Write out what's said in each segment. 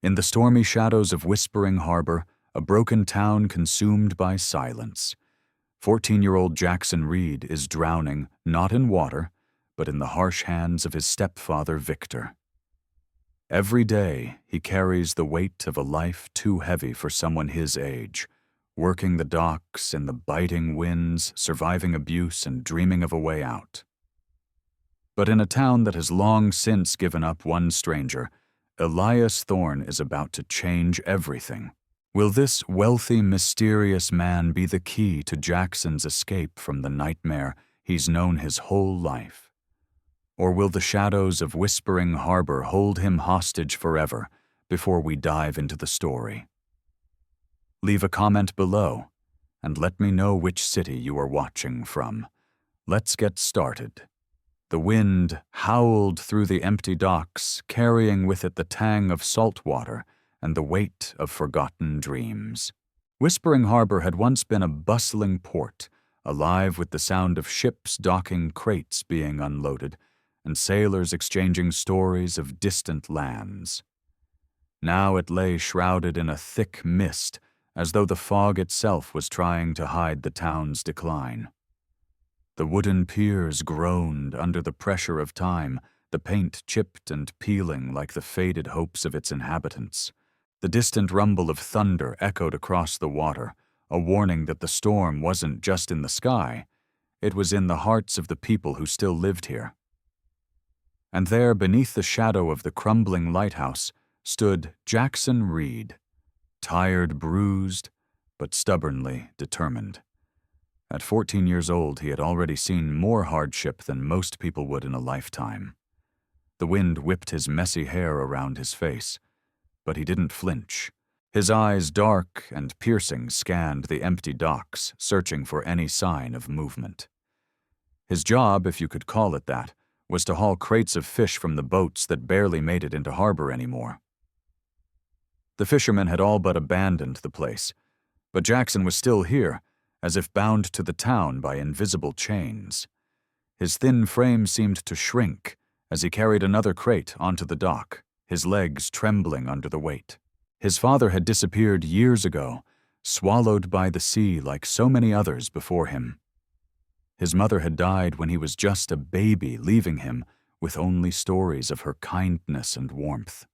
In the stormy shadows of Whispering Harbor, a broken town consumed by silence, 14-year-old Jackson Reid is drowning not in water, but in the harsh hands of his stepfather, Victor. Every day, he carries the weight of a life too heavy for someone his age, working the docks in the biting winds, surviving abuse and dreaming of a way out. But in a town that has long since given up one stranger, Elias Thorne is about to change everything. Will this wealthy, mysterious man be the key to Jackson's escape from the nightmare he's known his whole life? Or will the shadows of Whispering Harbor hold him hostage forever before we dive into the story? Leave a comment below and let me know which city you are watching from. Let's get started. The wind howled through the empty docks, carrying with it the tang of salt water and the weight of forgotten dreams. Whispering Harbor had once been a bustling port, alive with the sound of ships docking, crates being unloaded, and sailors exchanging stories of distant lands. Now it lay shrouded in a thick mist, as though the fog itself was trying to hide the town's decline. The wooden piers groaned under the pressure of time, the paint chipped and peeling like the faded hopes of its inhabitants. The distant rumble of thunder echoed across the water, a warning that the storm wasn't just in the sky, it was in the hearts of the people who still lived here. And there, beneath the shadow of the crumbling lighthouse, stood Jackson Reid, tired, bruised, but stubbornly determined. At 14 years old, he had already seen more hardship than most people would in a lifetime. The wind whipped his messy hair around his face, but he didn't flinch. His eyes, dark and piercing, scanned the empty docks, searching for any sign of movement. His job, if you could call it that, was to haul crates of fish from the boats that barely made it into harbor anymore. The fishermen had all but abandoned the place, but Jackson was still here, as if bound to the town by invisible chains. His thin frame seemed to shrink as he carried another crate onto the dock, his legs trembling under the weight. His father had disappeared years ago, swallowed by the sea like so many others before him. His mother had died when he was just a baby, leaving him with only stories of her kindness and warmth.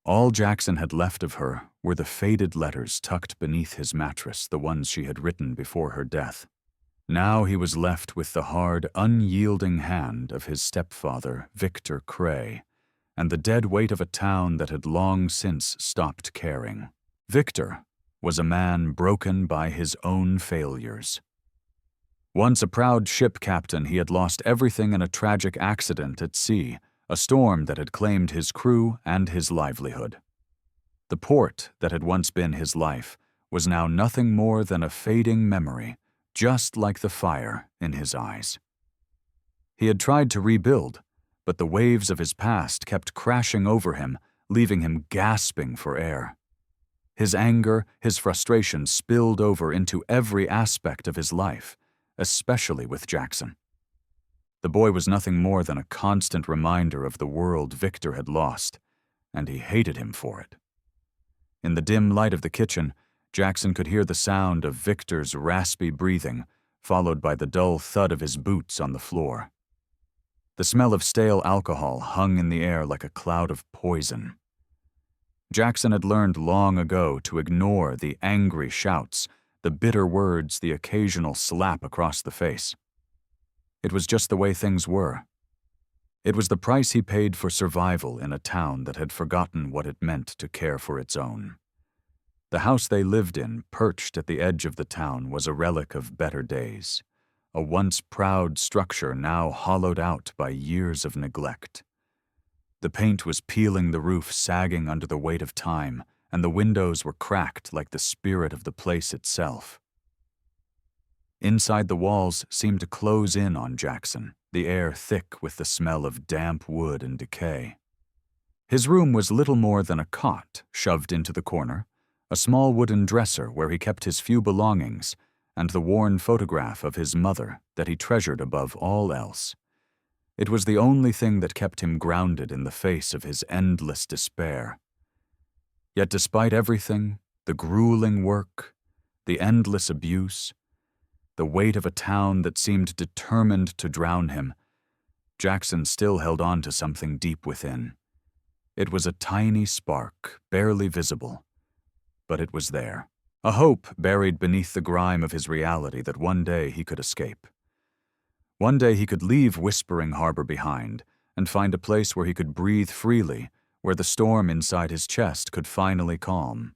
All Jackson had left of her were the faded letters tucked beneath his mattress, the ones she had written before her death. Now he was left with the hard, unyielding hand of his stepfather, Victor Cray, and the dead weight of a town that had long since stopped caring. Victor was a man broken by his own failures. Once a proud ship captain, he had lost everything in a tragic accident at sea, a storm that had claimed his crew and his livelihood. The port that had once been his life was now nothing more than a fading memory, just like the fire in his eyes. He had tried to rebuild, but the waves of his past kept crashing over him, leaving him gasping for air. His anger, his frustration spilled over into every aspect of his life, especially with Jackson. The boy was nothing more than a constant reminder of the world Victor had lost, and he hated him for it. In the dim light of the kitchen, Jackson could hear the sound of Victor's raspy breathing, followed by the dull thud of his boots on the floor. The smell of stale alcohol hung in the air like a cloud of poison. Jackson had learned long ago to ignore the angry shouts, the bitter words, the occasional slap across the face. It was just the way things were. It was the price he paid for survival in a town that had forgotten what it meant to care for its own. The house they lived in, perched at the edge of the town, was a relic of better days, a once proud structure now hollowed out by years of neglect. The paint was peeling, the roof sagging under the weight of time, and the windows were cracked like the spirit of the place itself. Inside, the walls seemed to close in on Jackson, the air thick with the smell of damp wood and decay. His room was little more than a cot shoved into the corner, a small wooden dresser where he kept his few belongings, and the worn photograph of his mother that he treasured above all else. It was the only thing that kept him grounded in the face of his endless despair. Yet despite everything, the grueling work, the endless abuse, the weight of a town that seemed determined to drown him, Jackson still held on to something deep within. It was a tiny spark, barely visible, but it was there. A hope buried beneath the grime of his reality that one day he could escape. One day he could leave Whispering Harbor behind and find a place where he could breathe freely, where the storm inside his chest could finally calm.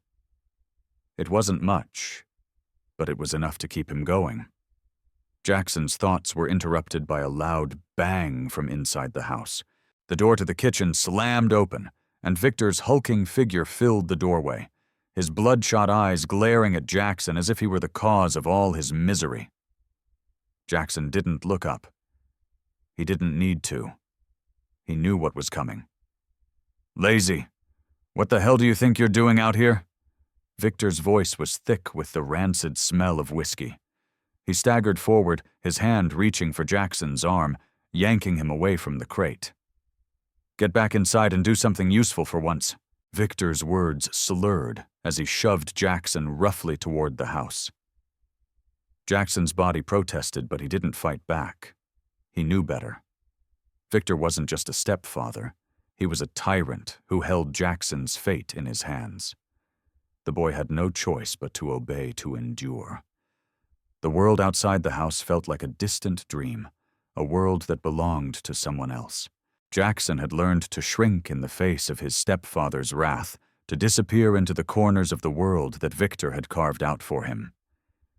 It wasn't much, but it was enough to keep him going. Jackson's thoughts were interrupted by a loud bang from inside the house. The door to the kitchen slammed open, and Victor's hulking figure filled the doorway, his bloodshot eyes glaring at Jackson as if he were the cause of all his misery. Jackson didn't look up. He didn't need to. He knew what was coming. "Lazy, what the hell do you think you're doing out here?" Victor's voice was thick with the rancid smell of whiskey. He staggered forward, his hand reaching for Jackson's arm, yanking him away from the crate. "Get back inside and do something useful for once." Victor's words slurred as he shoved Jackson roughly toward the house. Jackson's body protested, but he didn't fight back. He knew better. Victor wasn't just a stepfather. He was a tyrant who held Jackson's fate in his hands. The boy had no choice but to obey, to endure. The world outside the house felt like a distant dream, a world that belonged to someone else. Jackson had learned to shrink in the face of his stepfather's wrath, to disappear into the corners of the world that Victor had carved out for him.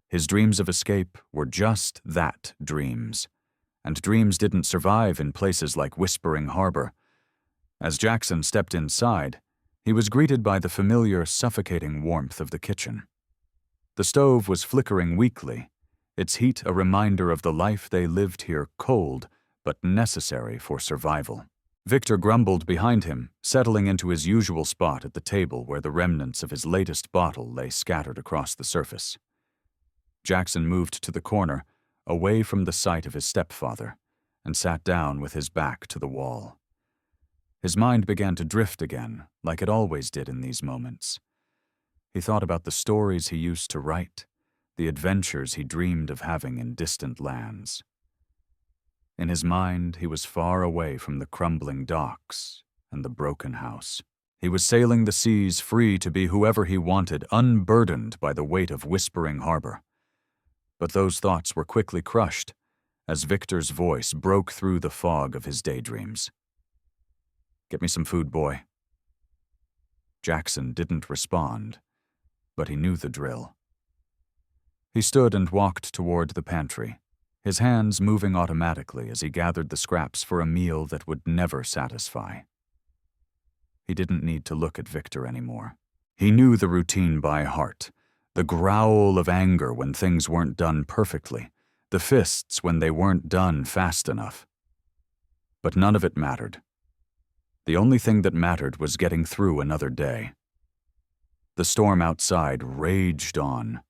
His dreams of escape were just that, dreams. And dreams didn't survive in places like Whispering Harbor. As Jackson stepped inside, he was greeted by the familiar, suffocating warmth of the kitchen. The stove was flickering weakly, its heat a reminder of the life they lived here, cold but necessary for survival. Victor grumbled behind him, settling into his usual spot at the table where the remnants of his latest bottle lay scattered across the surface. Jackson moved to the corner, away from the sight of his stepfather, and sat down with his back to the wall. His mind began to drift again, like it always did in these moments. He thought about the stories he used to write, the adventures he dreamed of having in distant lands. In his mind, he was far away from the crumbling docks and the broken house. He was sailing the seas free to be whoever he wanted, unburdened by the weight of Whispering Harbor. But those thoughts were quickly crushed as Victor's voice broke through the fog of his daydreams. "Get me some food, boy." Jackson didn't respond, but he knew the drill. He stood and walked toward the pantry, his hands moving automatically as he gathered the scraps for a meal that would never satisfy. He didn't need to look at Victor anymore. He knew the routine by heart, the growl of anger when things weren't done perfectly, the fists when they weren't done fast enough. But none of it mattered. The only thing that mattered was getting through another day. The storm outside raged on,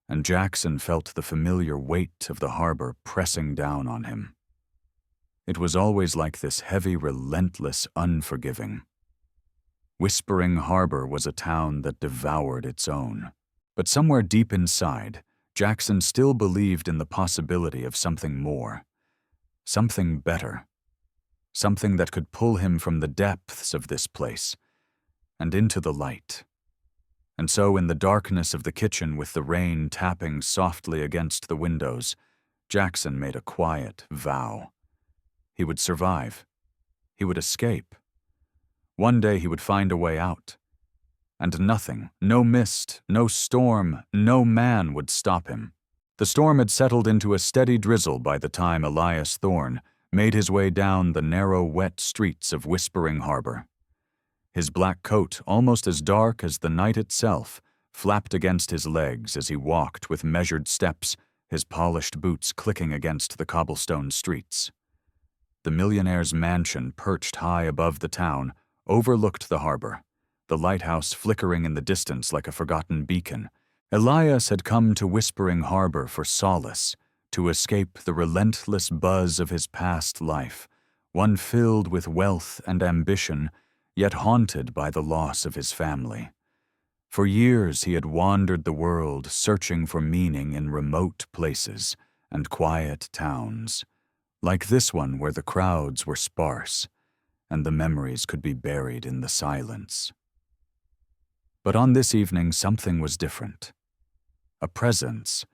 and Jackson felt the familiar weight of the harbor pressing down on him. It was always like this, heavy, relentless, unforgiving. Whispering Harbor was a town that devoured its own. But somewhere deep inside, Jackson still believed in the possibility of something more, something better, something that could pull him from the depths of this place and into the light. And so in the darkness of the kitchen, with the rain tapping softly against the windows, Jackson made a quiet vow. He would survive. He would escape. One day he would find a way out. And nothing, no mist, no storm, no man would stop him. The storm had settled into a steady drizzle by the time Elias Thorne made his way down the narrow, wet streets of Whispering Harbor. His black coat, almost as dark as the night itself, flapped against his legs as he walked with measured steps, his polished boots clicking against the cobblestone streets. The Millionaire's mansion, perched high above the town, overlooked the harbor, the lighthouse flickering in the distance like a forgotten beacon. Elias had come to Whispering Harbor for solace, to escape the relentless buzz of his past life, one filled with wealth and ambition, yet haunted by the loss of his family. For years he had wandered the world searching for meaning in remote places and quiet towns, like this one where the crowds were sparse and the memories could be buried in the silence. But on this evening something was different. A presence,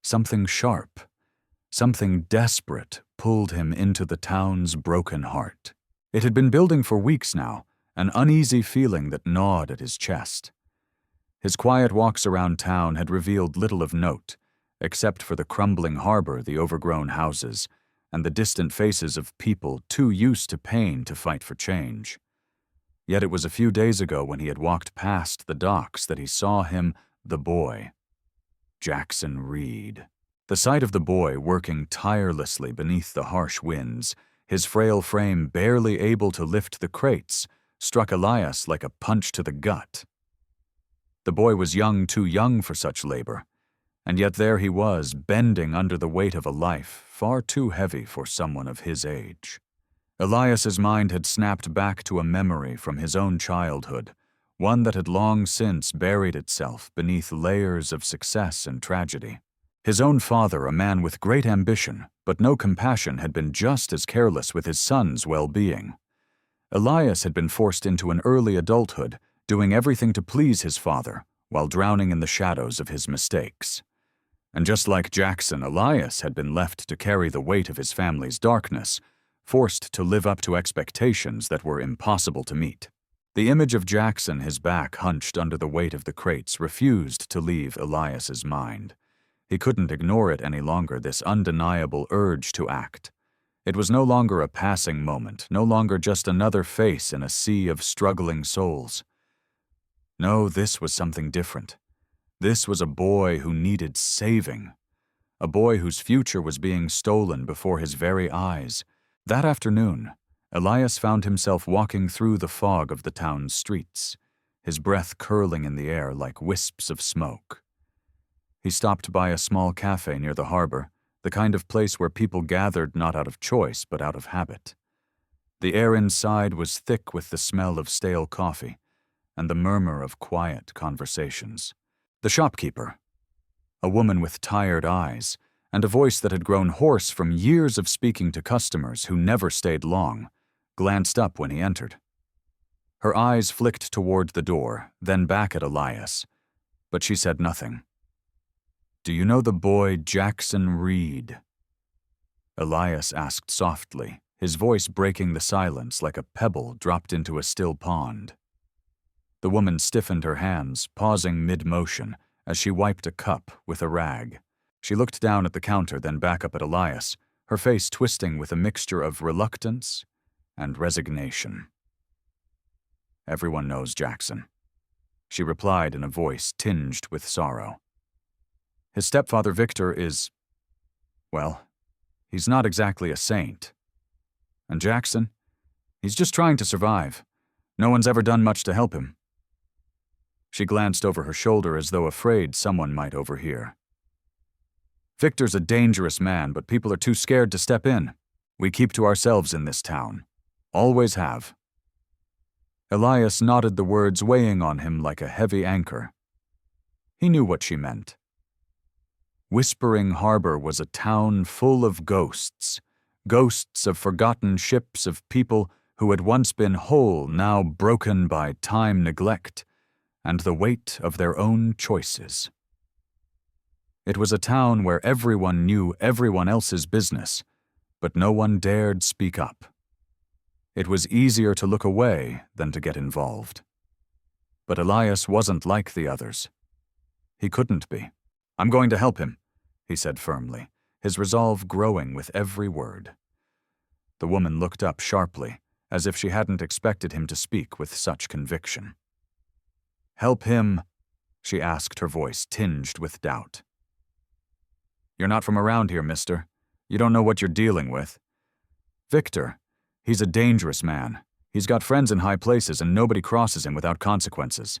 something sharp, something desperate pulled him into the town's broken heart. It had been building for weeks now, an uneasy feeling that gnawed at his chest. His quiet walks around town had revealed little of note, except for the crumbling harbor, the overgrown houses, and the distant faces of people too used to pain to fight for change. Yet it was a few days ago when he had walked past the docks that he saw him, the boy, Jackson Reid. The sight of the boy working tirelessly beneath the harsh winds, his frail frame barely able to lift the crates, struck Elias like a punch to the gut. The boy was young, too young for such labor, and yet there he was, bending under the weight of a life far too heavy for someone of his age. Elias's mind had snapped back to a memory from his own childhood, one that had long since buried itself beneath layers of success and tragedy. His own father, a man with great ambition but no compassion, had been just as careless with his son's well-being. Elias had been forced into an early adulthood, doing everything to please his father while drowning in the shadows of his mistakes. And just like Jackson, Elias had been left to carry the weight of his family's darkness, forced to live up to expectations that were impossible to meet. The image of Jackson, his back hunched under the weight of the crates, refused to leave Elias's mind. He couldn't ignore it any longer, this undeniable urge to act. It was no longer a passing moment, no longer just another face in a sea of struggling souls. No, this was something different. This was a boy who needed saving. A boy whose future was being stolen before his very eyes. That afternoon, Elias found himself walking through the fog of the town's streets, his breath curling in the air like wisps of smoke. He stopped by a small cafe near the harbor, the kind of place where people gathered not out of choice but out of habit. The air inside was thick with the smell of stale coffee and the murmur of quiet conversations. The shopkeeper, a woman with tired eyes and a voice that had grown hoarse from years of speaking to customers who never stayed long, glanced up when he entered. Her eyes flicked toward the door, then back at Elias, but she said nothing. "Do you know the boy Jackson Reid?" Elias asked softly, his voice breaking the silence like a pebble dropped into a still pond. The woman stiffened her hands, pausing mid-motion as she wiped a cup with a rag. She looked down at the counter, then back up at Elias, her face twisting with a mixture of reluctance and resignation. "Everyone knows Jackson," she replied in a voice tinged with sorrow. "His stepfather Victor is, well, he's not exactly a saint. And Jackson, he's just trying to survive. No one's ever done much to help him." She glanced over her shoulder as though afraid someone might overhear. "Victor's a dangerous man, but people are too scared to step in. We keep to ourselves in this town. Always have." Elias nodded, the words weighing on him like a heavy anchor. He knew what she meant. Whispering Harbor was a town full of ghosts, ghosts of forgotten ships, of people who had once been whole, now broken by time, neglect, and the weight of their own choices. It was a town where everyone knew everyone else's business, but no one dared speak up. It was easier to look away than to get involved. But Elias wasn't like the others. He couldn't be. "I'm going to help him," he said firmly, his resolve growing with every word. The woman looked up sharply, as if she hadn't expected him to speak with such conviction. "Help him?" she asked, her voice tinged with doubt. "You're not from around here, mister. You don't know what you're dealing with. Victor, he's a dangerous man. He's got friends in high places and nobody crosses him without consequences."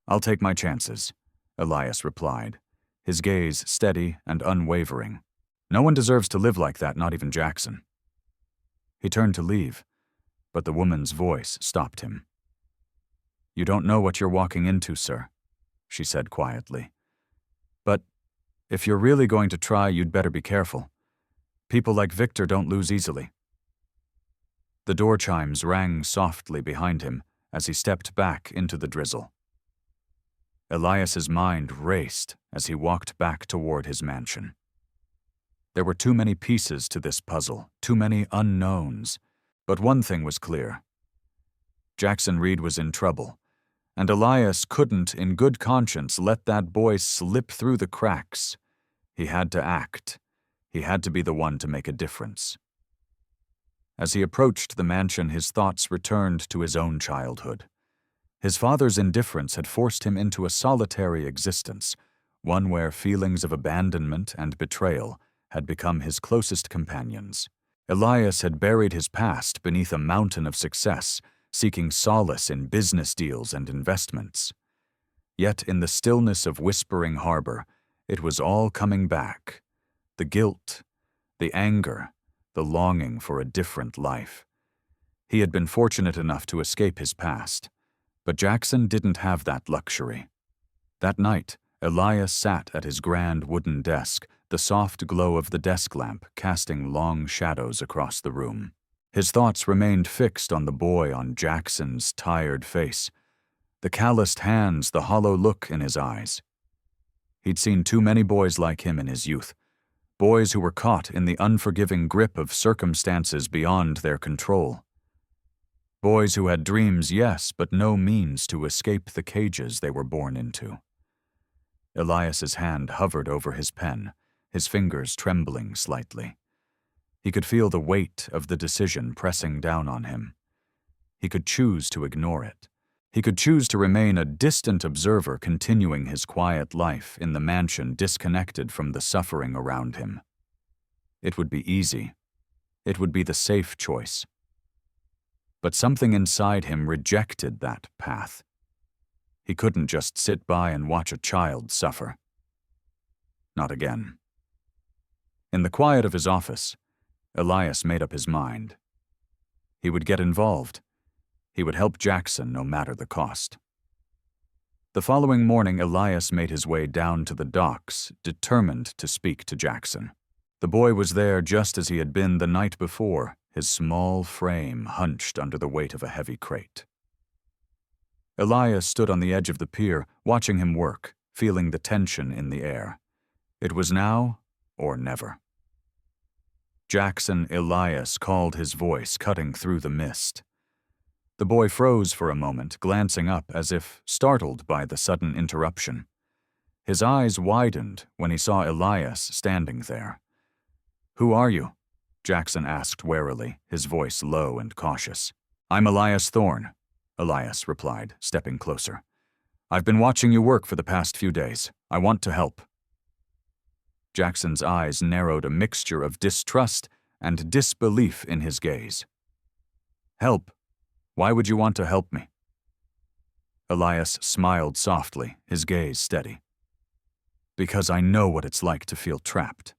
"I'll take my chances," Elias replied, his gaze steady and unwavering. "No one deserves to live like that, not even Jackson." He turned to leave, but the woman's voice stopped him. "You don't know what you're walking into, sir," she said quietly. "But if you're really going to try, you'd better be careful. People like Victor don't lose easily." The door chimes rang softly behind him as he stepped back into the drizzle. Elias's mind raced as he walked back toward his mansion. There were too many pieces to this puzzle, too many unknowns. But one thing was clear. Jackson Reid was in trouble, and Elias couldn't, in good conscience, let that boy slip through the cracks. He had to act. He had to be the one to make a difference. As he approached the mansion, his thoughts returned to his own childhood. His father's indifference had forced him into a solitary existence, one where feelings of abandonment and betrayal had become his closest companions. Elias had buried his past beneath a mountain of success, seeking solace in business deals and investments. Yet in the stillness of Whispering Harbor, it was all coming back. The guilt, the anger, the longing for a different life. He had been fortunate enough to escape his past, but Jackson didn't have that luxury. That night, Elias sat at his grand wooden desk, the soft glow of the desk lamp casting long shadows across the room. His thoughts remained fixed on the boy on Jackson's tired face, the calloused hands, the hollow look in his eyes. He'd seen too many boys like him in his youth, boys who were caught in the unforgiving grip of circumstances beyond their control. Boys who had dreams, yes, but no means to escape the cages they were born into. Elias's hand hovered over his pen, his fingers trembling slightly. He could feel the weight of the decision pressing down on him. He could choose to ignore it. He could choose to remain a distant observer, continuing his quiet life in the mansion, disconnected from the suffering around him. It would be easy. It would be the safe choice. But something inside him rejected that path. He couldn't just sit by and watch a child suffer. Not again. In the quiet of his office, Elias made up his mind. He would get involved. He would help Jackson no matter the cost. The following morning, Elias made his way down to the docks, determined to speak to Jackson. The boy was there just as he had been the night before, his small frame hunched under the weight of a heavy crate. Elias stood on the edge of the pier, watching him work, feeling the tension in the air. It was now or never. Jackson, Elias, called, his voice cutting through the mist. The boy froze for a moment, glancing up as if startled by the sudden interruption. His eyes widened when he saw Elias standing there. "Who are you?" Jackson asked warily, his voice low and cautious. "I'm Elias Thorne," Elias replied, stepping closer. "I've been watching you work for the past few days. I want to help." Jackson's eyes narrowed, a mixture of distrust and disbelief in his gaze. "Help? Why would you want to help me?" Elias smiled softly, his gaze steady. "Because I know what it's like to feel trapped,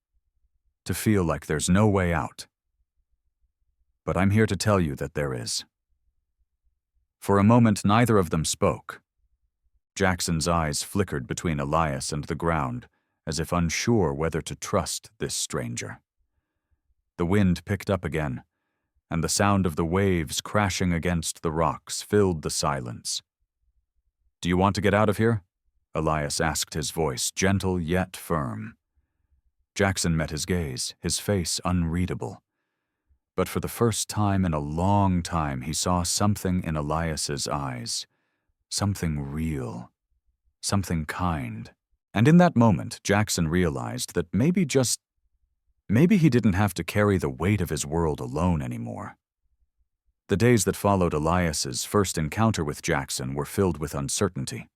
to feel like there's no way out. But I'm here to tell you that there is." For a moment, neither of them spoke. Jackson's eyes flickered between Elias and the ground, as if unsure whether to trust this stranger. The wind picked up again, and the sound of the waves crashing against the rocks filled the silence. "Do you want to get out of here?" Elias asked, his voice gentle yet firm. Jackson met his gaze, his face unreadable. But for the first time in a long time, he saw something in Elias's eyes, something real, something kind. And in that moment, Jackson realized that maybe he didn't have to carry the weight of his world alone anymore. The days that followed Elias's first encounter with Jackson were filled with uncertainty.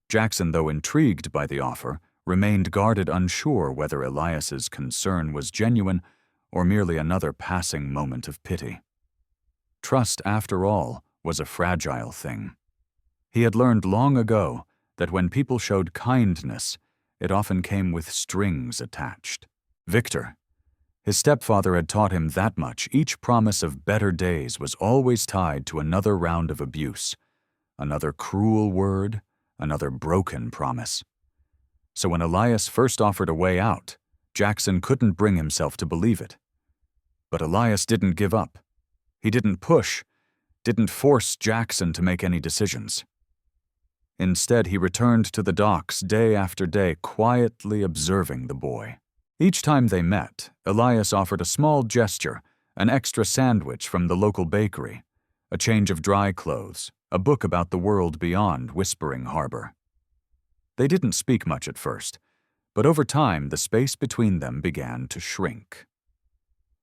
Jackson, though intrigued by the offer, remained guarded, unsure whether Elias's concern was genuine or merely another passing moment of pity. Trust, after all, was a fragile thing. He had learned long ago that when people showed kindness, it often came with strings attached. Victor, his stepfather, had taught him that much. Each promise of better days was always tied to another round of abuse, another cruel word, another broken promise. So when Elias first offered a way out, Jackson couldn't bring himself to believe it. But Elias didn't give up. He didn't push, didn't force Jackson to make any decisions. Instead, he returned to the docks day after day, quietly observing the boy. Each time they met, Elias offered a small gesture, an extra sandwich from the local bakery, a change of dry clothes, a book about the world beyond Whispering Harbor. They didn't speak much at first, but over time the space between them began to shrink.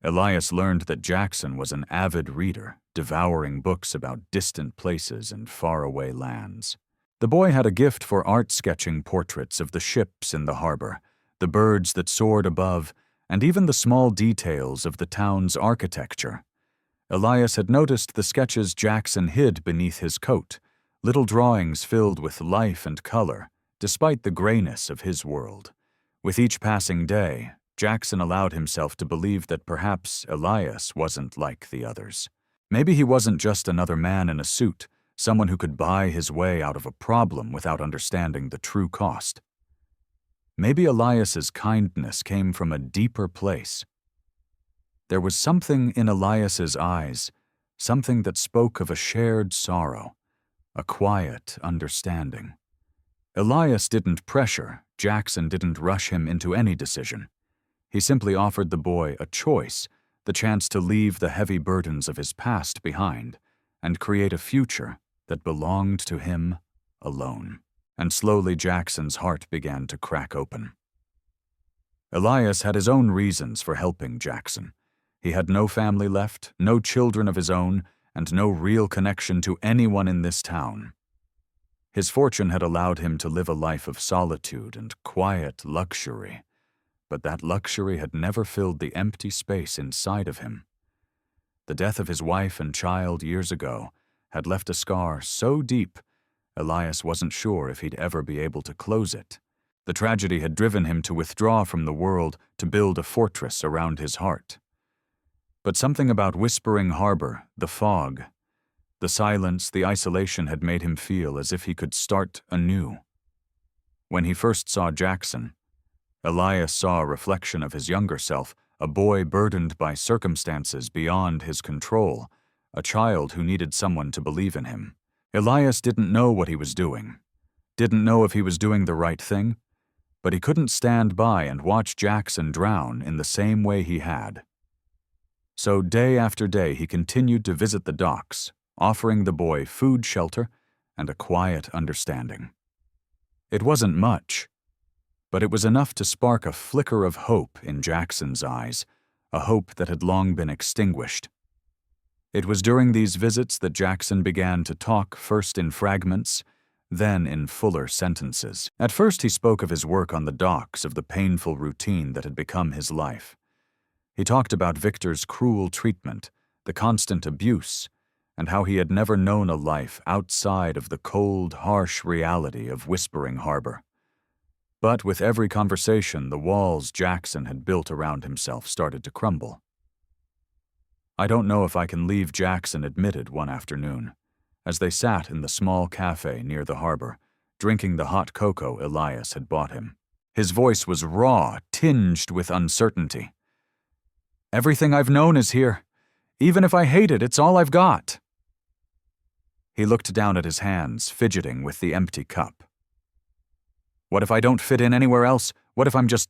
Elias learned that Jackson was an avid reader, devouring books about distant places and faraway lands. The boy had a gift for art-sketching portraits of the ships in the harbor, the birds that soared above, and even the small details of the town's architecture. Elias had noticed the sketches Jackson hid beneath his coat, little drawings filled with life and color, despite the grayness of his world. With each passing day, Jackson allowed himself to believe that perhaps Elias wasn't like the others. Maybe he wasn't just another man in a suit, someone who could buy his way out of a problem without understanding the true cost. Maybe Elias's kindness came from a deeper place. There was something in Elias's eyes, something that spoke of a shared sorrow, a quiet understanding. Elias didn't pressure, Jackson didn't rush him into any decision. He simply offered the boy a choice, the chance to leave the heavy burdens of his past behind and create a future that belonged to him alone. And slowly Jackson's heart began to crack open. Elias had his own reasons for helping Jackson. He had no family left, no children of his own, and no real connection to anyone in this town. His fortune had allowed him to live a life of solitude and quiet luxury, but that luxury had never filled the empty space inside of him. The death of his wife and child years ago had left a scar so deep, Elias wasn't sure if he'd ever be able to close it. The tragedy had driven him to withdraw from the world to build a fortress around his heart. But something about Whispering Harbor, the fog, the silence, the isolation had made him feel as if he could start anew. When he first saw Jackson, Elias saw a reflection of his younger self, a boy burdened by circumstances beyond his control, a child who needed someone to believe in him. Elias didn't know what he was doing, didn't know if he was doing the right thing, but he couldn't stand by and watch Jackson drown in the same way he had. So day after day he continued to visit the docks, offering the boy food, shelter, and a quiet understanding. It wasn't much, but it was enough to spark a flicker of hope in Jackson's eyes, a hope that had long been extinguished. It was during these visits that Jackson began to talk, first in fragments, then in fuller sentences. At first he spoke of his work on the docks, of the painful routine that had become his life. He talked about Victor's cruel treatment, the constant abuse, and how he had never known a life outside of the cold, harsh reality of Whispering Harbor. But with every conversation, the walls Jackson had built around himself started to crumble. "I don't know if I can leave," Jackson admitted one afternoon, as they sat in the small cafe near the harbor, drinking the hot cocoa Elias had bought him. His voice was raw, tinged with uncertainty. "Everything I've known is here. Even if I hate it, it's all I've got." He looked down at his hands, fidgeting with the empty cup. "What if I don't fit in anywhere else? What if I'm just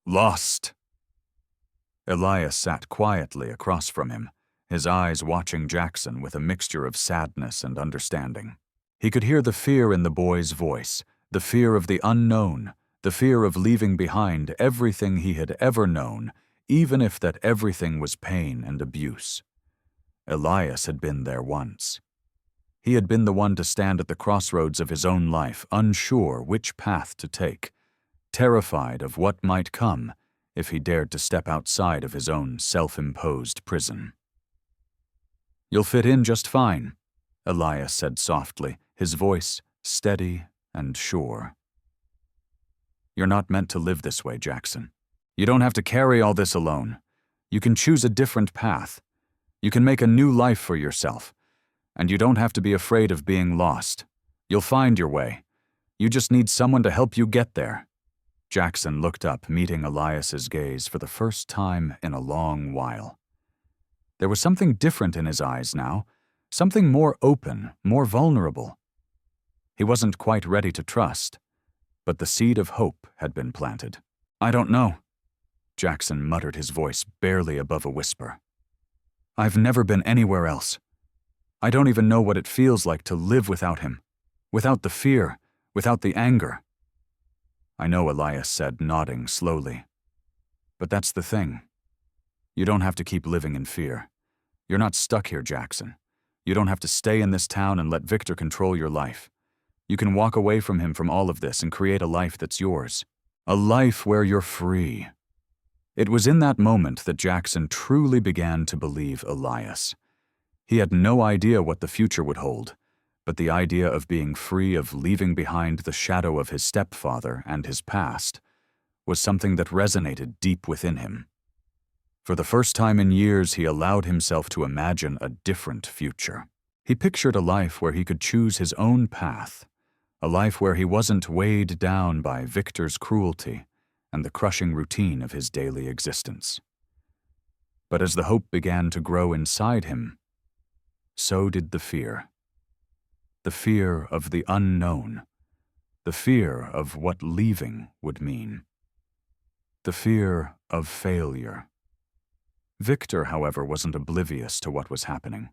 lost?" Elias sat quietly across from him, his eyes watching Jackson with a mixture of sadness and understanding. He could hear the fear in the boy's voice, the fear of the unknown, the fear of leaving behind everything he had ever known, even if that everything was pain and abuse. Elias had been there once. He had been the one to stand at the crossroads of his own life, unsure which path to take, terrified of what might come if he dared to step outside of his own self-imposed prison. "You'll fit in just fine," Elias said softly, his voice steady and sure. "You're not meant to live this way, Jackson. You don't have to carry all this alone. You can choose a different path. You can make a new life for yourself. And you don't have to be afraid of being lost. You'll find your way. You just need someone to help you get there." Jackson looked up, meeting Elias's gaze for the first time in a long while. There was something different in his eyes now, something more open, more vulnerable. He wasn't quite ready to trust, but the seed of hope had been planted. "I don't know," Jackson muttered, his voice barely above a whisper. "I've never been anywhere else. I don't even know what it feels like to live without him, without the fear, without the anger." "I know," Elias said, nodding slowly. "But that's the thing. You don't have to keep living in fear. You're not stuck here, Jackson. You don't have to stay in this town and let Victor control your life. You can walk away from him, from all of this, and create a life that's yours. A life where you're free." It was in that moment that Jackson truly began to believe Elias. He had no idea what the future would hold, but the idea of being free, of leaving behind the shadow of his stepfather and his past, was something that resonated deep within him. For the first time in years, he allowed himself to imagine a different future. He pictured a life where he could choose his own path, a life where he wasn't weighed down by Victor's cruelty and the crushing routine of his daily existence. But as the hope began to grow inside him, so did the fear. The fear of the unknown, the fear of what leaving would mean, the fear of failure. Victor, however, wasn't oblivious to what was happening.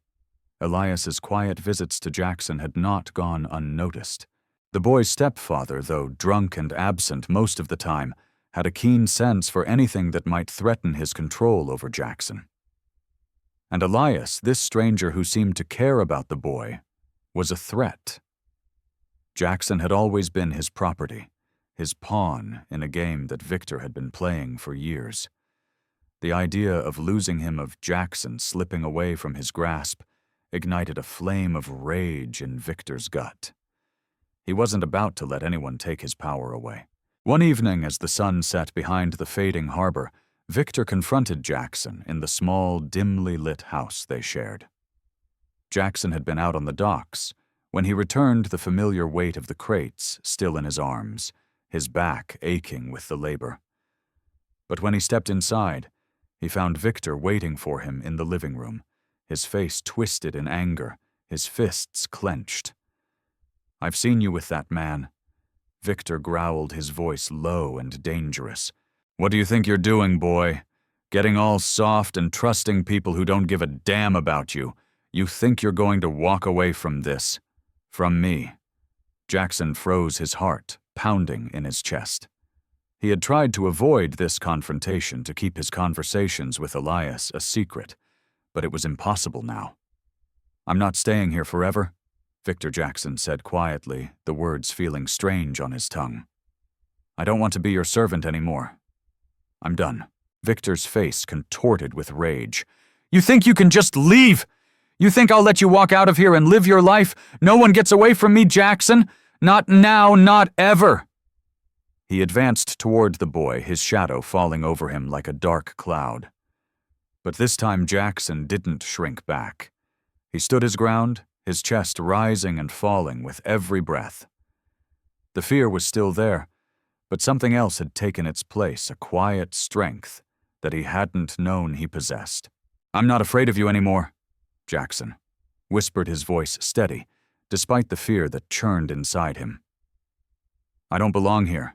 Elias's quiet visits to Jackson had not gone unnoticed. The boy's stepfather, though drunk and absent most of the time, had a keen sense for anything that might threaten his control over Jackson. And Elias, this stranger who seemed to care about the boy, was a threat. Jackson had always been his property, his pawn in a game that Victor had been playing for years. The idea of losing him, of Jackson slipping away from his grasp, ignited a flame of rage in Victor's gut. He wasn't about to let anyone take his power away. One evening, as the sun set behind the fading harbor, Victor confronted Jackson in the small, dimly lit house they shared. Jackson had been out on the docks. When he returned, the familiar weight of the crates still in his arms, his back aching with the labor. But when he stepped inside, he found Victor waiting for him in the living room, his face twisted in anger, his fists clenched. "I've seen you with that man," Victor growled, his voice low and dangerous. "What do you think you're doing, boy? Getting all soft and trusting people who don't give a damn about you. You think you're going to walk away from this? From me?" Jackson froze, his heart pounding in his chest. He had tried to avoid this confrontation, to keep his conversations with Elias a secret, but it was impossible now. "I'm not staying here forever," Victor Jackson said quietly, the words feeling strange on his tongue. "I don't want to be your servant anymore. I'm done." Victor's face contorted with rage. "You think you can just leave? You think I'll let you walk out of here and live your life? No one gets away from me, Jackson. Not now, not ever." He advanced toward the boy, his shadow falling over him like a dark cloud. But this time Jackson didn't shrink back. He stood his ground, his chest rising and falling with every breath. The fear was still there, but something else had taken its place, a quiet strength that he hadn't known he possessed. "I'm not afraid of you anymore," Jackson whispered, his voice steady, despite the fear that churned inside him. "I don't belong here,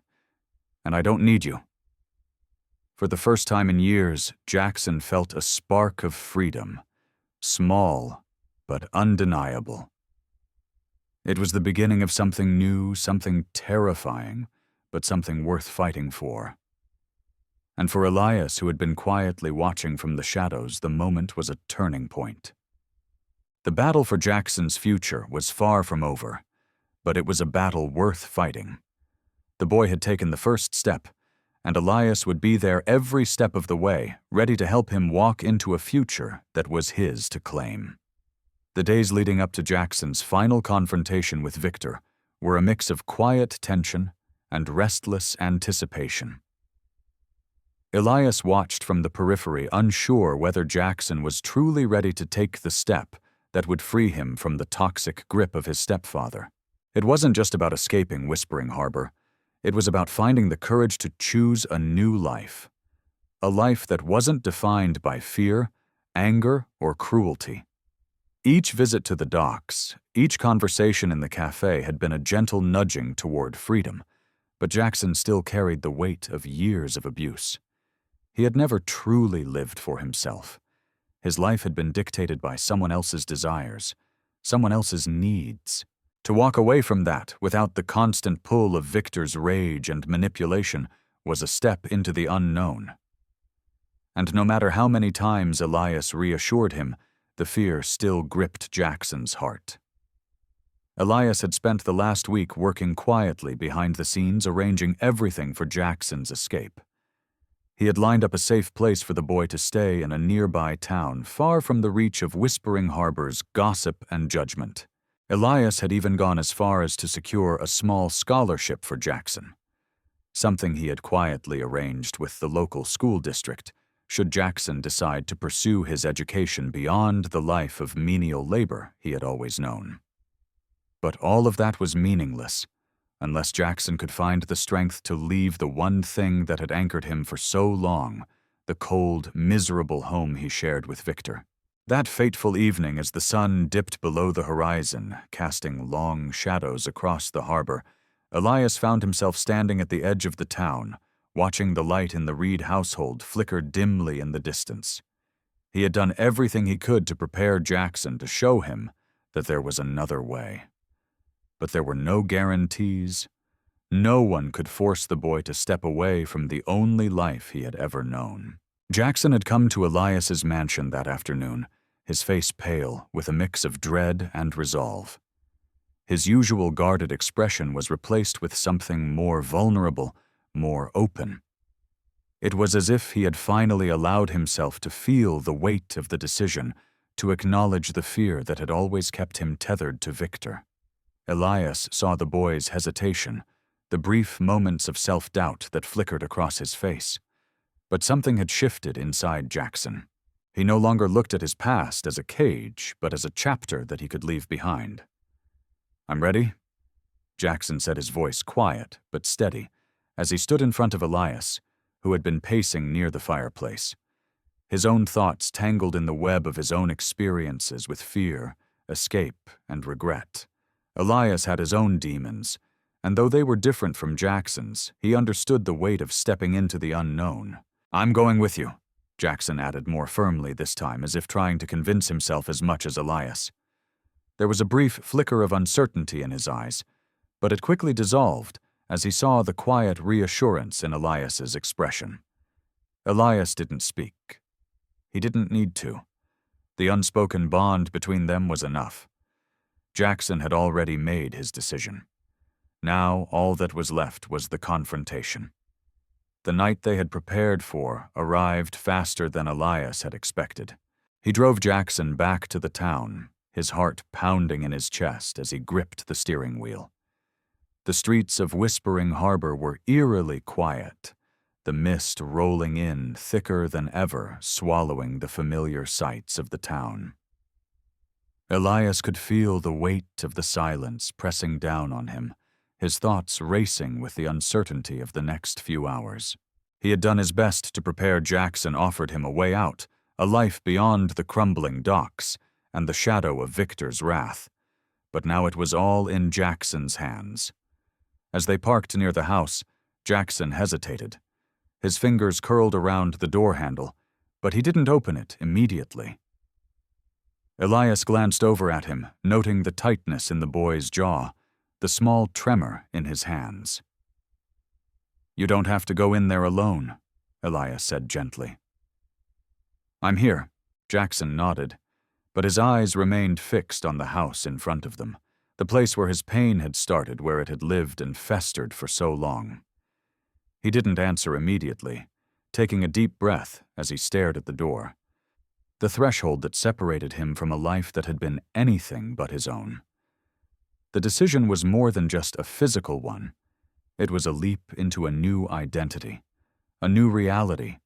and I don't need you." For the first time in years, Jackson felt a spark of freedom, small but undeniable. It was the beginning of something new, something terrifying, but something worth fighting for. And for Elias, who had been quietly watching from the shadows, the moment was a turning point. The battle for Jackson's future was far from over, but it was a battle worth fighting. The boy had taken the first step, and Elias would be there every step of the way, ready to help him walk into a future that was his to claim. The days leading up to Jackson's final confrontation with Victor were a mix of quiet tension and restless anticipation. Elias watched from the periphery, unsure whether Jackson was truly ready to take the step that would free him from the toxic grip of his stepfather. It wasn't just about escaping Whispering Harbor. It was about finding the courage to choose a new life. A life that wasn't defined by fear, anger, or cruelty. Each visit to the docks, each conversation in the cafe had been a gentle nudging toward freedom, but Jackson still carried the weight of years of abuse. He had never truly lived for himself. His life had been dictated by someone else's desires, someone else's needs. To walk away from that without the constant pull of Victor's rage and manipulation was a step into the unknown. And no matter how many times Elias reassured him, the fear still gripped Jackson's heart. Elias had spent the last week working quietly behind the scenes, arranging everything for Jackson's escape. He had lined up a safe place for the boy to stay in a nearby town, far from the reach of Whispering Harbor's gossip and judgment. Elias had even gone as far as to secure a small scholarship for Jackson, something he had quietly arranged with the local school district, should Jackson decide to pursue his education beyond the life of menial labor he had always known. But all of that was meaningless, unless Jackson could find the strength to leave the one thing that had anchored him for so long, the cold, miserable home he shared with Victor. That fateful evening, as the sun dipped below the horizon, casting long shadows across the harbor, Elias found himself standing at the edge of the town, watching the light in the Reid household flicker dimly in the distance. He had done everything he could to prepare Jackson to show him that there was another way. But there were no guarantees. No one could force the boy to step away from the only life he had ever known. Jackson had come to Elias's mansion that afternoon, his face pale with a mix of dread and resolve. His usual guarded expression was replaced with something more vulnerable, more open. It was as if he had finally allowed himself to feel the weight of the decision, to acknowledge the fear that had always kept him tethered to Victor. Elias saw the boy's hesitation, the brief moments of self-doubt that flickered across his face. But something had shifted inside Jackson. He no longer looked at his past as a cage, but as a chapter that he could leave behind. "I'm ready," Jackson said, his voice quiet but steady, as he stood in front of Elias, who had been pacing near the fireplace. His own thoughts tangled in the web of his own experiences with fear, escape, and regret. Elias had his own demons, and though they were different from Jackson's, he understood the weight of stepping into the unknown. "I'm going with you," Jackson added more firmly this time, as if trying to convince himself as much as Elias. There was a brief flicker of uncertainty in his eyes, but it quickly dissolved as he saw the quiet reassurance in Elias's expression. Elias didn't speak. He didn't need to. The unspoken bond between them was enough. Jackson had already made his decision. Now all that was left was the confrontation. The night they had prepared for arrived faster than Elias had expected. He drove Jackson back to the town, his heart pounding in his chest as he gripped the steering wheel. The streets of Whispering Harbor were eerily quiet, the mist rolling in thicker than ever, swallowing the familiar sights of the town. Elias could feel the weight of the silence pressing down on him, his thoughts racing with the uncertainty of the next few hours. He had done his best to prepare. Jackson offered him a way out, a life beyond the crumbling docks and the shadow of Victor's wrath. But now it was all in Jackson's hands. As they parked near the house, Jackson hesitated. His fingers curled around the door handle, but he didn't open it immediately. Elias glanced over at him, noting the tightness in the boy's jaw, the small tremor in his hands. "You don't have to go in there alone," Elias said gently. "I'm here," Jackson nodded, but his eyes remained fixed on the house in front of them, the place where his pain had started, where it had lived and festered for so long. He didn't answer immediately, taking a deep breath as he stared at the door, the threshold that separated him from a life that had been anything but his own. The decision was more than just a physical one. It was a leap into a new identity, a new reality,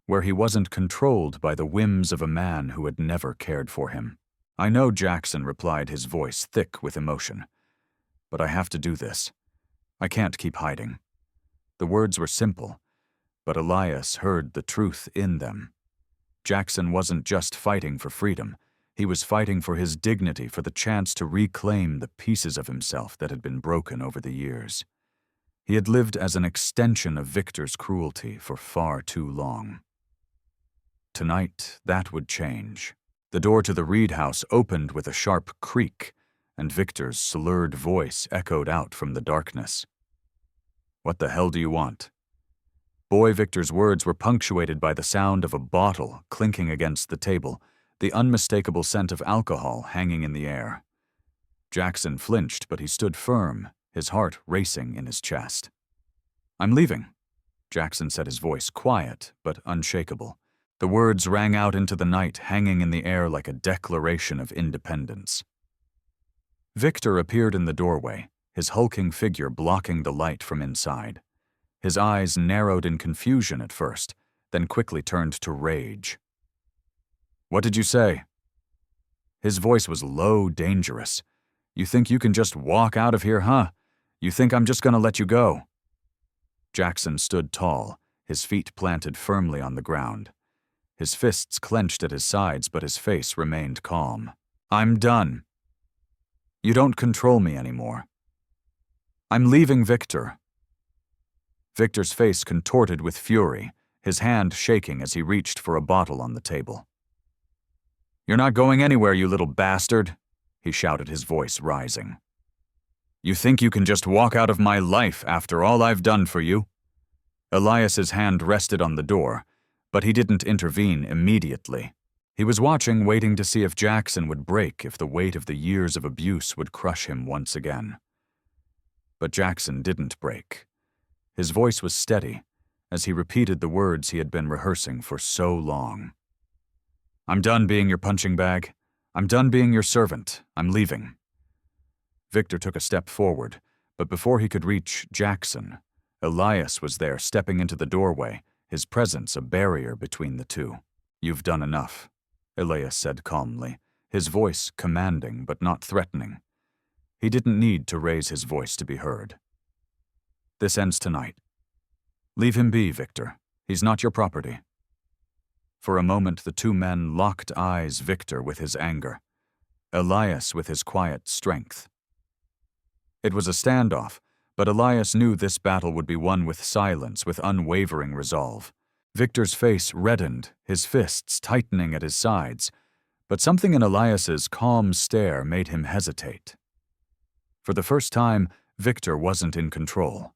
where he wasn't controlled by the whims of a man who had never cared for him. "I know," Jackson replied, his voice thick with emotion. "But I have to do this. I can't keep hiding." The words were simple, but Elias heard the truth in them. Jackson wasn't just fighting for freedom. He was fighting for his dignity, for the chance to reclaim the pieces of himself that had been broken over the years. He had lived as an extension of Victor's cruelty for far too long. Tonight, that would change. The door to the Reid house opened with a sharp creak, and Victor's slurred voice echoed out from the darkness. "What the hell do you want?" Boy Victor's words were punctuated by the sound of a bottle clinking against the table, the unmistakable scent of alcohol hanging in the air. Jackson flinched, but he stood firm, his heart racing in his chest. "I'm leaving," Jackson said, his voice quiet but unshakable. The words rang out into the night, hanging in the air like a declaration of independence. Victor appeared in the doorway, his hulking figure blocking the light from inside. His eyes narrowed in confusion at first, then quickly turned to rage. "What did you say?" His voice was low, dangerous. "You think you can just walk out of here, huh? You think I'm just gonna let you go?" Jackson stood tall, his feet planted firmly on the ground. His fists clenched at his sides, but his face remained calm. "I'm done. You don't control me anymore. I'm leaving, Victor." Victor's face contorted with fury, his hand shaking as he reached for a bottle on the table. "You're not going anywhere, you little bastard," he shouted, his voice rising. "You think you can just walk out of my life after all I've done for you?" Elias's hand rested on the door, but he didn't intervene immediately. He was watching, waiting to see if Jackson would break, if the weight of the years of abuse would crush him once again. But Jackson didn't break. His voice was steady, as he repeated the words he had been rehearsing for so long. "I'm done being your punching bag. I'm done being your servant. I'm leaving." Victor took a step forward, but before he could reach Jackson, Elias was there, stepping into the doorway, his presence a barrier between the two. "You've done enough," Elias said calmly, his voice commanding but not threatening. He didn't need to raise his voice to be heard. "This ends tonight. Leave him be, Victor. He's not your property." For a moment the two men locked eyes, Victor with his anger, Elias with his quiet strength. It was a standoff, but Elias knew this battle would be won with silence, with unwavering resolve. Victor's face reddened, his fists tightening at his sides, but something in Elias's calm stare made him hesitate. For the first time, Victor wasn't in control.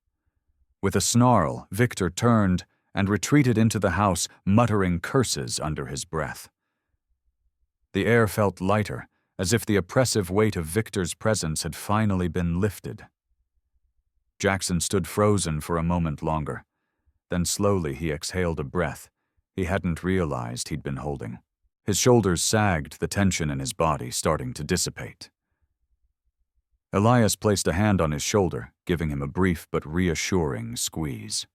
With a snarl, Victor turned and retreated into the house, muttering curses under his breath. The air felt lighter, as if the oppressive weight of Victor's presence had finally been lifted. Jackson stood frozen for a moment longer. Then slowly he exhaled a breath he hadn't realized he'd been holding. His shoulders sagged, the tension in his body starting to dissipate. Elias placed a hand on his shoulder, giving him a brief but reassuring squeeze.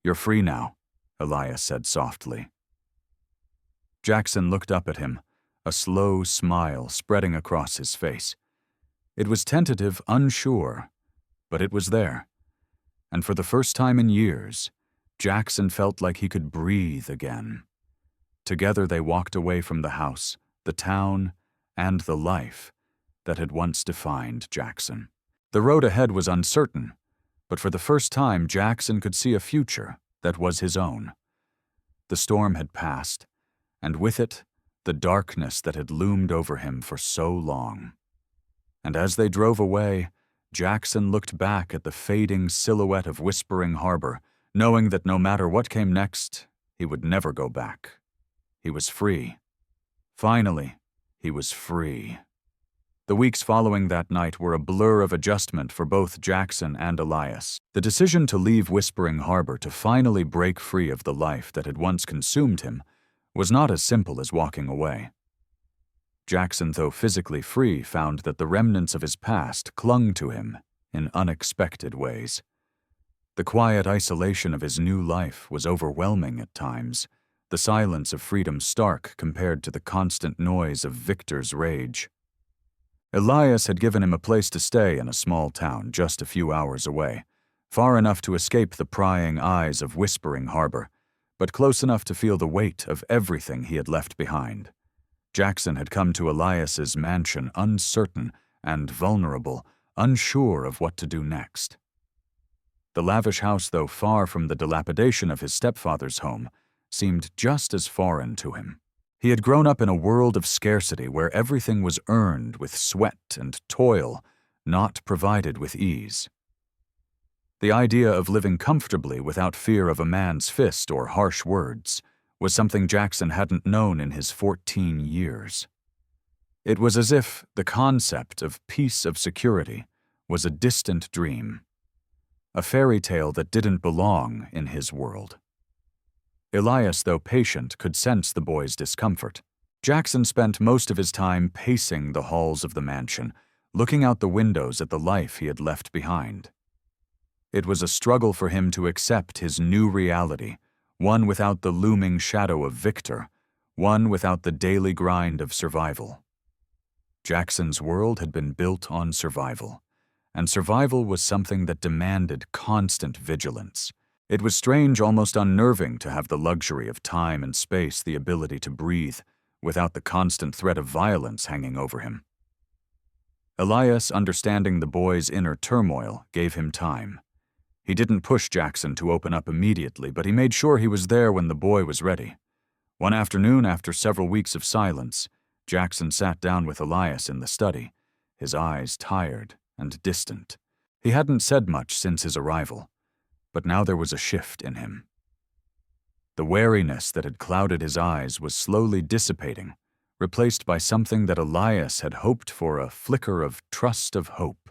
"You're free now," Elias said softly. Jackson looked up at him, a slow smile spreading across his face. It was tentative, unsure, but it was there. And for the first time in years, Jackson felt like he could breathe again. Together they walked away from the house, the town, and the life that had once defined Jackson. The road ahead was uncertain, but for the first time Jackson could see a future that was his own. The storm had passed, and with it, the darkness that had loomed over him for so long. And as they drove away, Jackson looked back at the fading silhouette of Whispering Harbor, knowing that no matter what came next, he would never go back. He was free. Finally, he was free. The weeks following that night were a blur of adjustment for both Jackson and Elias. The decision to leave Whispering Harbor, to finally break free of the life that had once consumed him, was not as simple as walking away. Jackson, though physically free, found that the remnants of his past clung to him in unexpected ways. The quiet isolation of his new life was overwhelming at times, the silence of freedom stark compared to the constant noise of Victor's rage. Elias had given him a place to stay in a small town just a few hours away, far enough to escape the prying eyes of Whispering Harbor, but close enough to feel the weight of everything he had left behind. Jackson had come to Elias's mansion uncertain and vulnerable, unsure of what to do next. The lavish house, though far from the dilapidation of his stepfather's home, seemed just as foreign to him. He had grown up in a world of scarcity where everything was earned with sweat and toil, not provided with ease. The idea of living comfortably without fear of a man's fist or harsh words was something Jackson hadn't known in his 14 years. It was as if the concept of peace of security was a distant dream, a fairy tale that didn't belong in his world. Elias, though patient, could sense the boy's discomfort. Jackson spent most of his time pacing the halls of the mansion, looking out the windows at the life he had left behind. It was a struggle for him to accept his new reality, one without the looming shadow of Victor, one without the daily grind of survival. Jackson's world had been built on survival, and survival was something that demanded constant vigilance. It was strange, almost unnerving, to have the luxury of time and space, the ability to breathe, without the constant threat of violence hanging over him. Elias, understanding the boy's inner turmoil, gave him time. He didn't push Jackson to open up immediately, but he made sure he was there when the boy was ready. One afternoon, after several weeks of silence, Jackson sat down with Elias in the study, his eyes tired and distant. He hadn't said much since his arrival, but now there was a shift in him. The wariness that had clouded his eyes was slowly dissipating, replaced by something that Elias had hoped for, a flicker of trust of hope.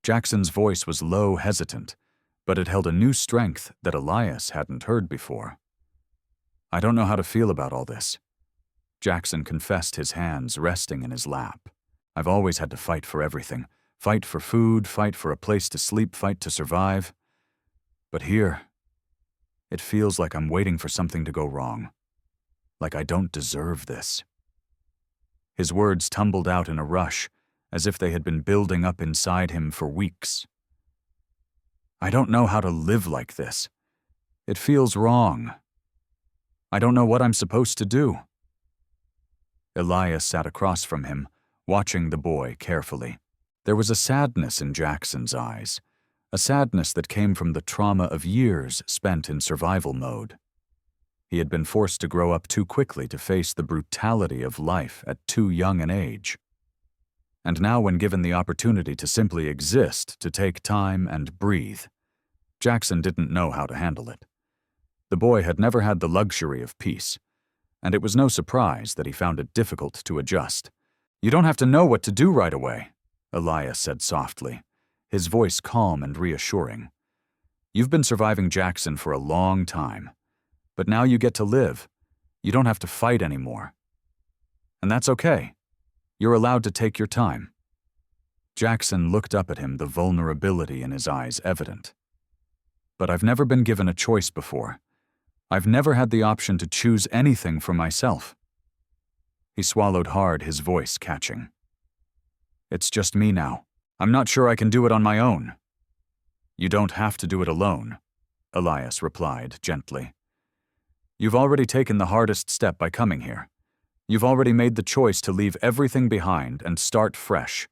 Jackson's voice was low, hesitant, but it held a new strength that Elias hadn't heard before. "I don't know how to feel about all this," Jackson confessed, his hands resting in his lap. "I've always had to fight for everything. Fight for food, fight for a place to sleep, fight to survive. But here, it feels like I'm waiting for something to go wrong. Like I don't deserve this." His words tumbled out in a rush, as if they had been building up inside him for weeks. "I don't know how to live like this. It feels wrong. I don't know what I'm supposed to do." Elias sat across from him, watching the boy carefully. There was a sadness in Jackson's eyes, a sadness that came from the trauma of years spent in survival mode. He had been forced to grow up too quickly to face the brutality of life at too young an age. And now, when given the opportunity to simply exist, to take time and breathe, Jackson didn't know how to handle it. The boy had never had the luxury of peace, and it was no surprise that he found it difficult to adjust. "You don't have to know what to do right away," Elias said softly, his voice calm and reassuring. "You've been surviving, Jackson, for a long time, but now you get to live. You don't have to fight anymore. And that's okay. You're allowed to take your time." Jackson looked up at him, the vulnerability in his eyes evident. "But I've never been given a choice before. I've never had the option to choose anything for myself." He swallowed hard, his voice catching. "It's just me now. I'm not sure I can do it on my own." "You don't have to do it alone," Elias replied gently. "You've already taken the hardest step by coming here. You've already made the choice to leave everything behind and start fresh.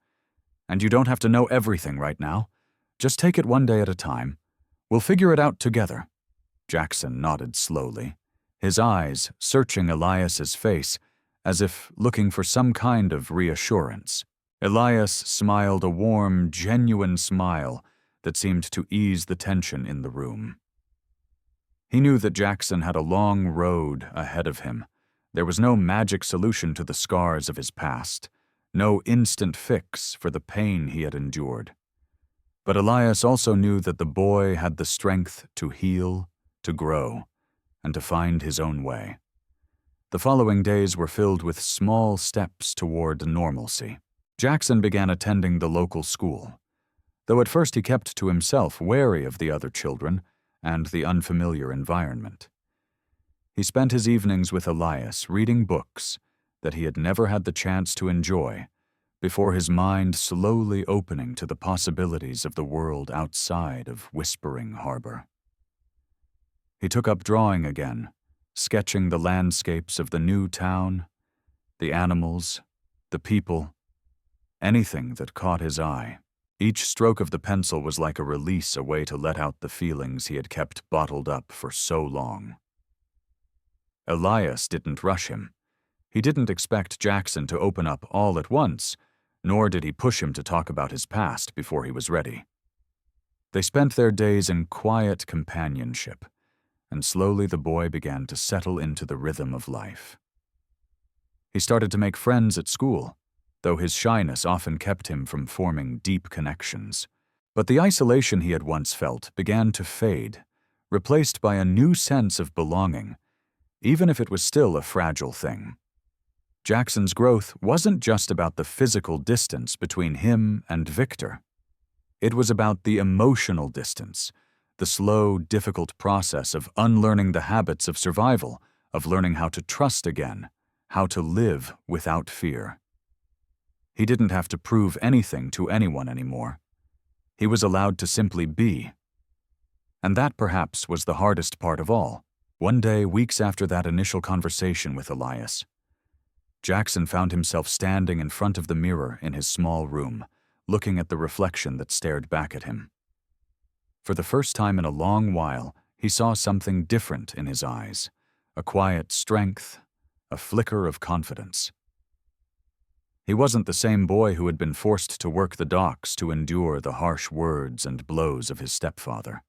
And you don't have to know everything right now. Just take it one day at a time. We'll figure it out together." Jackson nodded slowly, his eyes searching Elias's face as if looking for some kind of reassurance. Elias smiled, a warm, genuine smile that seemed to ease the tension in the room. He knew that Jackson had a long road ahead of him. There was no magic solution to the scars of his past, no instant fix for the pain he had endured. But Elias also knew that the boy had the strength to heal, to grow, and to find his own way. The following days were filled with small steps toward normalcy. Jackson began attending the local school, though at first he kept to himself, wary of the other children and the unfamiliar environment. He spent his evenings with Elias reading books that he had never had the chance to enjoy before his mind slowly opening to the possibilities of the world outside of Whispering Harbor. He took up drawing again, sketching the landscapes of the new town, the animals, the people, anything that caught his eye. Each stroke of the pencil was like a release, a way to let out the feelings he had kept bottled up for so long. Elias didn't rush him. He didn't expect Jackson to open up all at once, nor did he push him to talk about his past before he was ready. They spent their days in quiet companionship, and slowly the boy began to settle into the rhythm of life. He started to make friends at school, though his shyness often kept him from forming deep connections. But the isolation he had once felt began to fade, replaced by a new sense of belonging, even if it was still a fragile thing. Jackson's growth wasn't just about the physical distance between him and Victor. It was about the emotional distance, the slow, difficult process of unlearning the habits of survival, of learning how to trust again, how to live without fear. He didn't have to prove anything to anyone anymore. He was allowed to simply be. And that perhaps was the hardest part of all. One day, weeks after that initial conversation with Elias, Jackson found himself standing in front of the mirror in his small room, looking at the reflection that stared back at him. For the first time in a long while, he saw something different in his eyes, a quiet strength, a flicker of confidence. He wasn't the same boy who had been forced to work the docks to endure the harsh words and blows of his stepfather.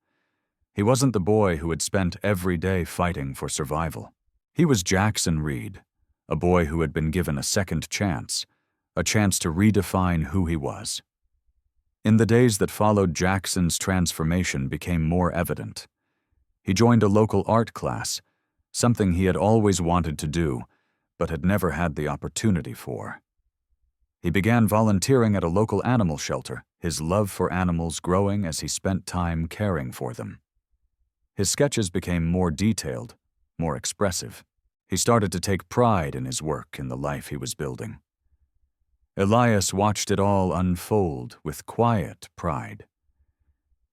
He wasn't the boy who had spent every day fighting for survival. He was Jackson Reid, a boy who had been given a second chance, a chance to redefine who he was. In the days that followed, Jackson's transformation became more evident. He joined a local art class, something he had always wanted to do, but had never had the opportunity for. He began volunteering at a local animal shelter, his love for animals growing as he spent time caring for them. His sketches became more detailed, more expressive. He started to take pride in his work, in the life he was building. Elias watched it all unfold with quiet pride.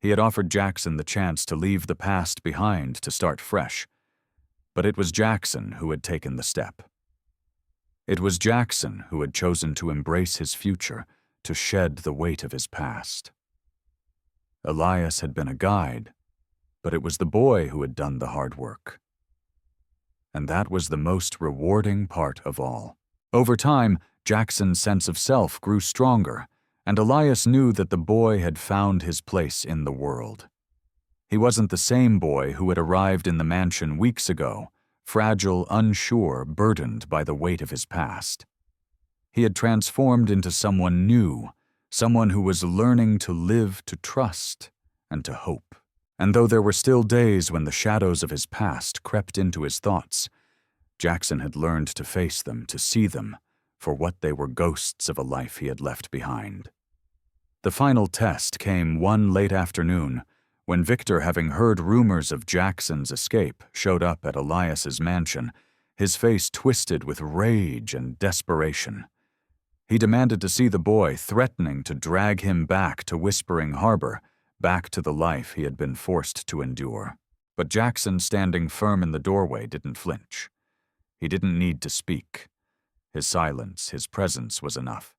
He had offered Jackson the chance to leave the past behind to start fresh, but it was Jackson who had taken the step. It was Jackson who had chosen to embrace his future, to shed the weight of his past. Elias had been a guide, but it was the boy who had done the hard work. And that was the most rewarding part of all. Over time, Jackson's sense of self grew stronger, and Elias knew that the boy had found his place in the world. He wasn't the same boy who had arrived in the mansion weeks ago, fragile, unsure, burdened by the weight of his past. He had transformed into someone new, someone who was learning to live, to trust, and to hope. And though there were still days when the shadows of his past crept into his thoughts, Jackson had learned to face them, to see them, for what they were, ghosts of a life he had left behind. The final test came one late afternoon, when Victor, having heard rumors of Jackson's escape, showed up at Elias's mansion, his face twisted with rage and desperation. He demanded to see the boy, threatening to drag him back to Whispering Harbor, back to the life he had been forced to endure. But Jackson, standing firm in the doorway, didn't flinch. He didn't need to speak. His silence, his presence was enough.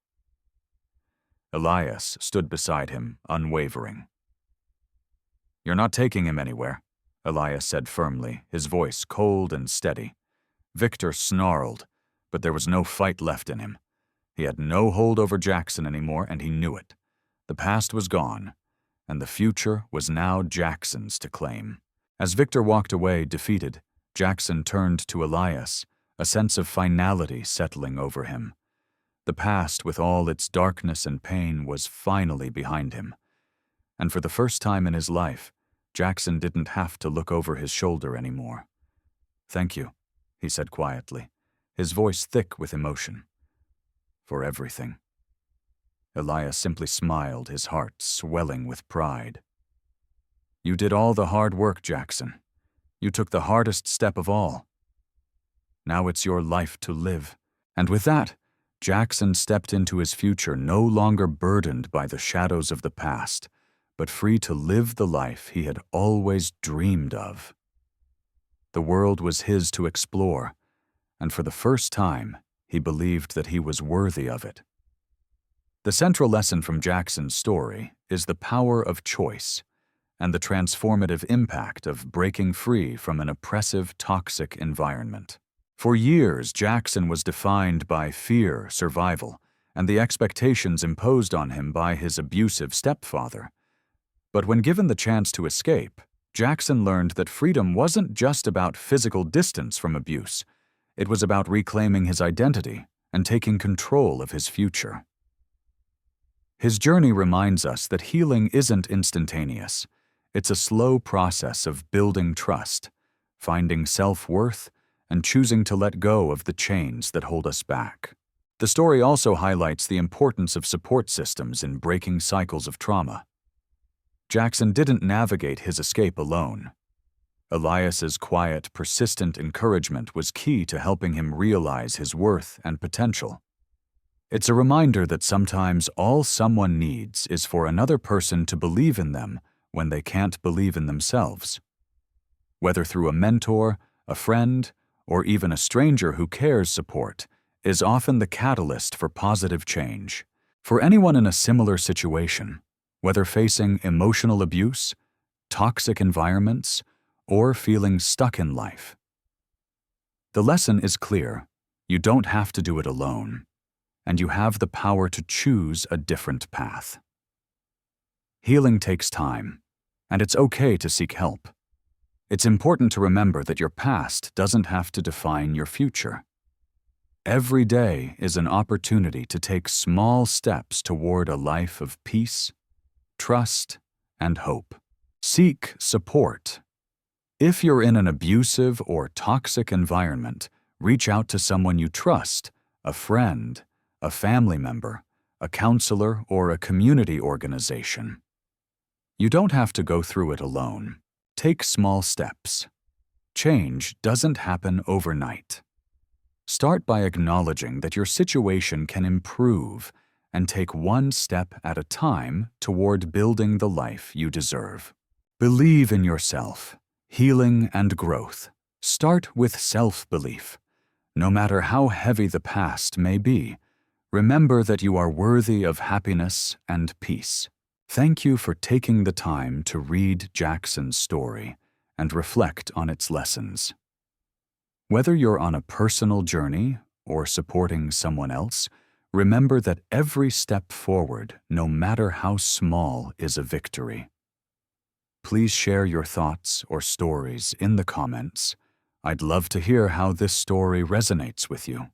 Elias stood beside him, unwavering. "You're not taking him anywhere," Elias said firmly, his voice cold and steady. Victor snarled, but there was no fight left in him. He had no hold over Jackson anymore, and he knew it. The past was gone, and the future was now Jackson's to claim. As Victor walked away, defeated, Jackson turned to Elias, a sense of finality settling over him. The past, with all its darkness and pain, was finally behind him. And for the first time in his life, Jackson didn't have to look over his shoulder anymore. "Thank you," he said quietly, his voice thick with emotion. "For everything." Elias simply smiled, his heart swelling with pride. "You did all the hard work, Jackson. You took the hardest step of all. Now it's your life to live." And with that, Jackson stepped into his future no longer burdened by the shadows of the past, but free to live the life he had always dreamed of. The world was his to explore, and for the first time, he believed that he was worthy of it. The central lesson from Jackson's story is the power of choice and the transformative impact of breaking free from an oppressive, toxic environment. For years, Jackson was defined by fear, survival, and the expectations imposed on him by his abusive stepfather. But when given the chance to escape, Jackson learned that freedom wasn't just about physical distance from abuse. It was about reclaiming his identity and taking control of his future. His journey reminds us that healing isn't instantaneous. It's a slow process of building trust, finding self-worth, and choosing to let go of the chains that hold us back. The story also highlights the importance of support systems in breaking cycles of trauma. Jackson didn't navigate his escape alone. Elias's quiet, persistent encouragement was key to helping him realize his worth and potential. It's a reminder that sometimes all someone needs is for another person to believe in them when they can't believe in themselves. Whether through a mentor, a friend, or even a stranger who cares, support is often the catalyst for positive change. For anyone in a similar situation, whether facing emotional abuse, toxic environments, or feeling stuck in life, the lesson is clear: you don't have to do it alone, and you have the power to choose a different path. Healing takes time, and it's okay to seek help. It's important to remember that your past doesn't have to define your future. Every day is an opportunity to take small steps toward a life of peace, trust, and hope. Seek support. If you're in an abusive or toxic environment, reach out to someone you trust, a friend, a family member, a counselor, or a community organization. You don't have to go through it alone. Take small steps. Change doesn't happen overnight. Start by acknowledging that your situation can improve and take one step at a time toward building the life you deserve. Believe in yourself, healing, and growth. Start with self-belief. No matter how heavy the past may be, remember that you are worthy of happiness and peace. Thank you for taking the time to read Jackson's story and reflect on its lessons. Whether you're on a personal journey or supporting someone else, remember that every step forward, no matter how small, is a victory. Please share your thoughts or stories in the comments. I'd love to hear how this story resonates with you.